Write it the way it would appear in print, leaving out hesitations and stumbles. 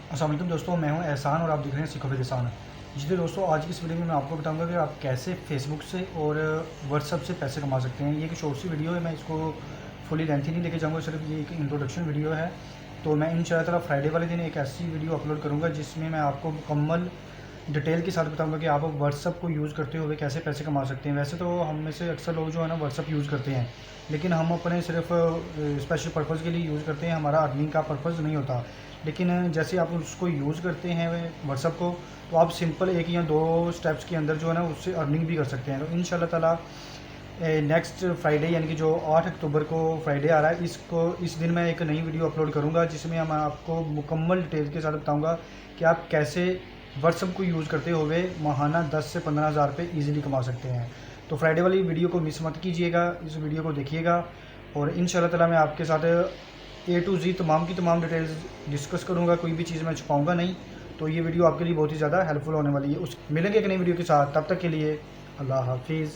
अस्सलाम वालेकुम दोस्तों, मैं हूं एहसान और आप देख रहे हैं सीखो विद एहसान। जी दोस्तों, आज की इस वीडियो में मैं आपको बताऊंगा कि आप कैसे फेसबुक से और व्हाट्सअप से पैसे कमा सकते हैं। ये एक शॉर्ट सी वीडियो है, मैं इसको फुली लेंथी नहीं लेके जाऊंगा, सिर्फ ये एक इंट्रोडक्शन वीडियो है। तो मैं इंशाअल्लाह फ्राइडे वाले दिन एक ऐसी वीडियो अपलोड करूँगा जिसमें मैं आपको मुकम्मल डिटेल के साथ बताऊंगा कि आप व्हाट्सअप को यूज़ करते हुए कैसे पैसे कमा सकते हैं। वैसे तो हम में से अक्सर लोग जो है ना व्हाट्सअप यूज़ करते हैं, लेकिन हम अपने सिर्फ स्पेशल पर्पज़ के लिए यूज़ करते हैं, हमारा अर्निंग का पर्पज़ नहीं होता। लेकिन जैसे आप उसको यूज़ करते हैं व्हाट्सअप को, तो आप सिंपल एक या दो स्टेप्स के अंदर जो है ना उससे अर्निंग भी कर सकते हैं। तो इंशाल्लाह ताला नेक्स्ट फ्राइडे यानी कि जो 8 अक्टूबर को फ्राइडे आ रहा है, इस दिन मैं एक नई वीडियो अपलोड करूंगा जिसमें मैं आपको मुकम्मल डिटेल के साथ बताऊंगा कि आप कैसे व्हाट्सअप को यूज़ करते हुए माहाना 10 से 15 हज़ार रुपये ईजिली कमा सकते हैं। तो फ्राइडे वाली वीडियो को मिस मत कीजिएगा, इस वीडियो को देखिएगा और इंशाल्लाह ताला मैं आपके साथ ए टू जी तमाम की तमाम डिटेल्स डिस्कस करूँगा, कोई भी चीज़ मैं छुपाऊँगा नहीं। तो ये वीडियो आपके लिए बहुत ही ज़्यादा हेल्पफुल होने वाली है। उस मिलेंगे एक नई वीडियो के साथ, तब तक के लिए अल्लाह हाफिज़।